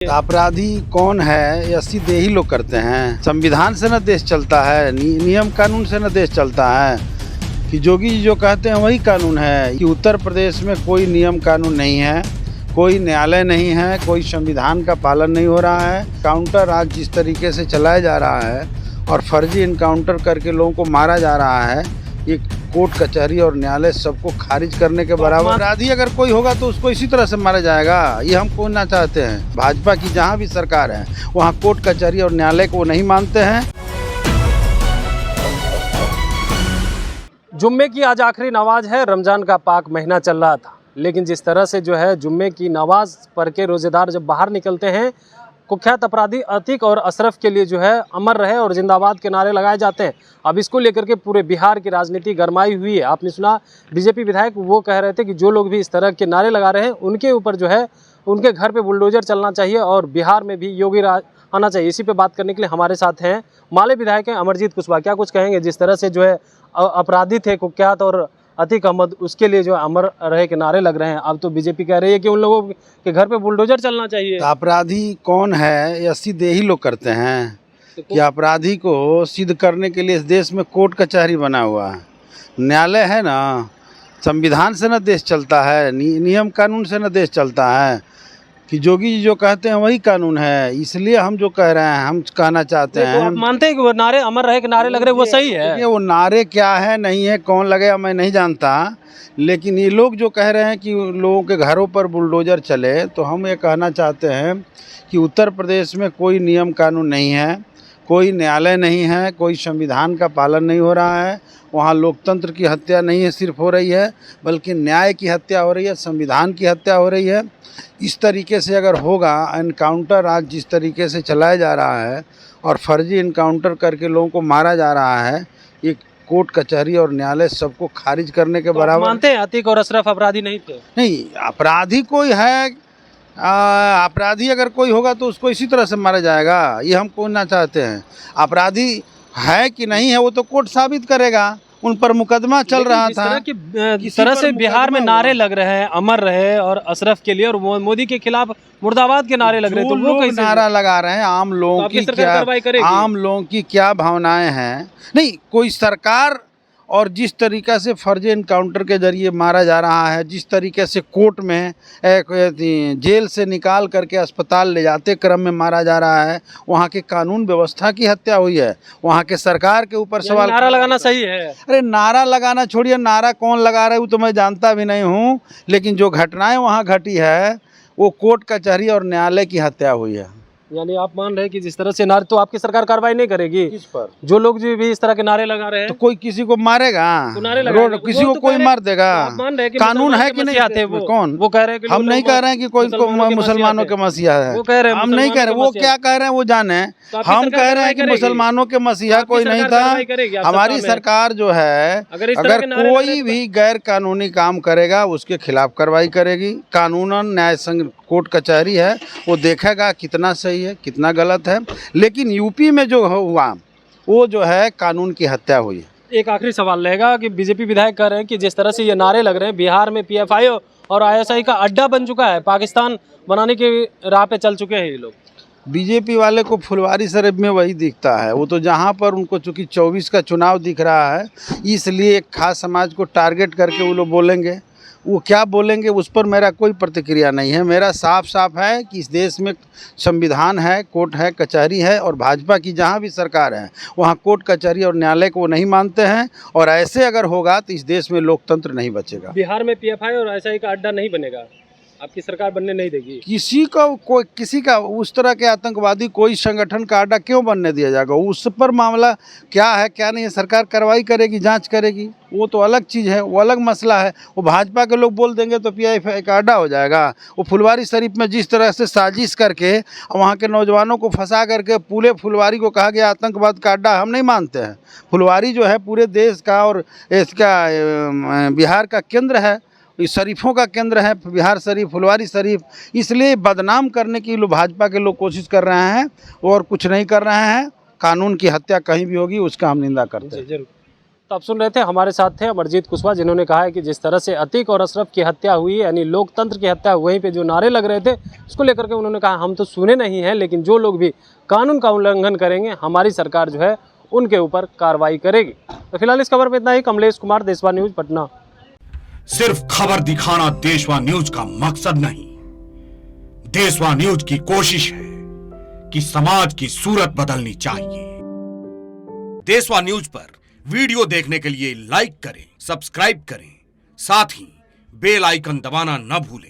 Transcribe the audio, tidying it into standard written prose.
अपराधी कौन है? ये सीधे ही लोग करते हैं। संविधान से न देश चलता है, नियम कानून से न देश चलता है। कि जोगी जी जो कहते हैं वही कानून है। कि उत्तर प्रदेश में कोई नियम कानून नहीं है, कोई न्यायालय नहीं है, कोई संविधान का पालन नहीं हो रहा है। काउंटर राज जिस तरीके से चलाया जा रहा है और फर्जी इनकाउंटर करके लोगों को मारा जा रहा है, ये कोर्ट कचहरी और न्यायालय सबको खारिज करने के बराबर। अपराधी अगर कोई होगा तो उसको इसी तरह से मारा जाएगा, ये हम कोई ना चाहते हैं। भाजपा की जहाँ भी सरकार है वहाँ कोर्ट कचहरी और न्यायालय को नहीं मानते हैं। जुम्मे की आज आखिरी नमाज है। रमज़ान का पाक महीना चल रहा था, लेकिन जिस तरह से जो है जुम्मे की नमाज पढ़ के रोज़ेदार जब बाहर निकलते हैं, कुख्यात अपराधी अतीक और अशरफ के लिए जो है अमर रहे और जिंदाबाद के नारे लगाए जाते हैं। अब इसको लेकर के पूरे बिहार की राजनीति गरमाई हुई है। आपने सुना बीजेपी विधायक वो कह रहे थे कि जो लोग भी इस तरह के नारे लगा रहे हैं उनके ऊपर जो है उनके घर पे बुलडोजर चलना चाहिए और बिहार में भी योगी राज आना चाहिए। इसी पे बात करने के लिए हमारे साथ हैं माले विधायक हैं अमरजीत कुशवाहा। क्या कुछ कहेंगे जिस तरह से जो है अपराधी थे कुख्यात और अतीक अहमद, उसके लिए जो अमर रहे के नारे लग रहे हैं। अब तो बीजेपी कह रही है कि उन लोगों के घर पे बुलडोजर चलना चाहिए। अपराधी कौन है? ये सीधे ही लोग करते हैं। कि अपराधी को सिद्ध करने के लिए इस देश में कोर्ट कचहरी बना हुआ है, न्यायालय है ना। संविधान से न देश चलता है, नियम कानून से न देश चलता है। कि जोगी जी जो कहते हैं वही कानून है, इसलिए हम जो कह रहे हैं, हम कहना चाहते हैं। आप मानते हैं कि वो नारे अमर रहे के नारे लग रहे वो सही है? वो नारे क्या है नहीं है, कौन लगेगा मैं नहीं जानता, लेकिन ये लोग जो कह रहे हैं कि लोगों के घरों पर बुलडोजर चले, तो हम ये कहना चाहते हैं कि उत्तर प्रदेश में कोई नियम कानून नहीं है, कोई न्यायालय नहीं है, कोई संविधान का पालन नहीं हो रहा है। वहाँ लोकतंत्र की हत्या नहीं है सिर्फ हो रही है, बल्कि न्याय की हत्या हो रही है, संविधान की हत्या हो रही है। इस तरीके से अगर होगा, इनकाउंटर आज जिस तरीके से चलाया जा रहा है और फर्जी इनकाउंटर करके लोगों को मारा जा रहा है, ये कोर्ट कचहरी और न्यायालय सबको खारिज करने के बराबर। मानते हैं अतीक और अशरफ अपराधी नहीं थे? नहीं, अपराधी कोई है, अपराधी अगर कोई होगा तो उसको इसी तरह से मारा जाएगा, ये हम कोई ना चाहते हैं। अपराधी है कि नहीं है वो तो कोर्ट साबित करेगा। उन पर मुकदमा चल रहा था। इस तरह से बिहार में नारे लग रहे हैं अमर रहे और अशरफ के लिए, और मोदी के खिलाफ मुर्दाबाद के नारे लग रहे हैं, तो वो कैसे नारा लगा रहे हैं? आम लोगों की क्या भावनाएं हैं? नहीं, कोई सरकार और जिस तरीक़े से फर्जी इनकाउंटर के जरिए मारा जा रहा है, जिस तरीके से कोर्ट में जेल से निकाल करके अस्पताल ले जाते क्रम में मारा जा रहा है, वहाँ के कानून व्यवस्था की हत्या हुई है। वहाँ के सरकार के ऊपर सवाल। नारा लगाना सही है? अरे नारा लगाना छोड़िए, नारा कौन लगा रहा है वो तो मैं जानता भी नहीं हूँ, लेकिन जो घटनाएं वहाँ घटी है वो कोर्ट कचहरी और न्यायालय की हत्या हुई है। यानी आप मान रहे हैं कि जिस तरह से नारे, तो आपकी सरकार कार्रवाई नहीं करेगी? किस पर? जो लोग जो भी इस तरह के नारे लगा रहे हैं। तो कोई किसी को मारेगा? तो नारे रोड किसी को कोई मार देगा? कानून है कि नहीं? आते वो कौन? वो कह रहे हैं कि हम नहीं कह रहे हैं कि कोई मुसलमानों के मसीहा है, वो कह रहे हैं। हम नहीं कह रहे, वो क्या कह रहे हैं वो जाने। हम कह रहे हैं कि मुसलमानों के मसीहा कोई नहीं था। हमारी सरकार जो है अगर कोई भी गैर कानूनी काम करेगा उसके खिलाफ कार्रवाई करेगी। कानूनन न्याय संघ कोर्ट कचहरी है, वो देखेगा कितना सही है कितना गलत है। लेकिन यूपी में जो हुआ वो जो है कानून की हत्या हुई है। एक आखिरी सवाल रहेगा कि बीजेपी विधायक कह रहे हैं कि जिस तरह से ये नारे लग रहे हैं, बिहार में पीएफआई और आईएसआई का अड्डा बन चुका है, पाकिस्तान बनाने की राह पे चल चुके हैं ये लोग। बीजेपी वाले को फुलवारी शरीफ में वही दिखता है। वो तो जहाँ पर उनको चूँकि 24 का चुनाव दिख रहा है, इसलिए एक खास समाज को टारगेट करके वो लोग बोलेंगे। वो क्या बोलेंगे उस पर मेरा कोई प्रतिक्रिया नहीं है। मेरा साफ साफ है कि इस देश में संविधान है, कोर्ट है, कचहरी है, और भाजपा की जहाँ भी सरकार है वहाँ कोर्ट कचहरी और न्यायालय को नहीं मानते हैं। और ऐसे अगर होगा तो इस देश में लोकतंत्र नहीं बचेगा। बिहार में पीएफआई और आईएसआई का अड्डा नहीं बनेगा, आपकी सरकार बनने नहीं देगी? किसी का उस तरह के आतंकवादी कोई संगठन का अड्डा क्यों बनने दिया जाएगा? उस पर मामला क्या है क्या नहीं है, सरकार कार्रवाई करेगी, जांच करेगी, वो तो अलग चीज़ है, वो अलग मसला है। वो भाजपा के लोग बोल देंगे तो पीएफआई का अड्डा हो जाएगा। वो फुलवारी शरीफ में जिस तरह से साजिश करके वहाँ के नौजवानों को फंसा करके पूरे फुलवारी को कहा गया आतंकवाद का अड्डा, हम नहीं मानते हैं। फुलवारी जो है पूरे देश का और इसका बिहार का केंद्र है, इस शरीफों का केंद्र है बिहार शरीफ, फुलवारी शरीफ। इसलिए बदनाम करने की भाजपा के लोग कोशिश कर रहे हैं और कुछ नहीं कर रहे हैं। कानून की हत्या कहीं भी होगी उसका हम निंदा करते हैं। जरूर। तो आप सुन रहे थे, हमारे साथ थे अमरजीत कुशवाहा, जिन्होंने कहा है कि जिस तरह से अतीक और अशरफ की हत्या हुई, यानी लोकतंत्र की हत्या, वहीं पे जो नारे लग रहे थे उसको लेकर के उन्होंने कहा हम तो सुने नहीं हैं, लेकिन जो लोग भी कानून का उल्लंघन करेंगे हमारी सरकार जो है उनके ऊपर कार्रवाई करेगी। तो फिलहाल इस खबर में इतना ही। कमलेश कुमार, देशवा न्यूज, पटना। सिर्फ खबर दिखाना देशवा न्यूज का मकसद नहीं, देशवा न्यूज की कोशिश है कि समाज की सूरत बदलनी चाहिए। देशवा न्यूज पर वीडियो देखने के लिए लाइक करें, सब्सक्राइब करें, साथ ही बेल आइकन दबाना न भूलें।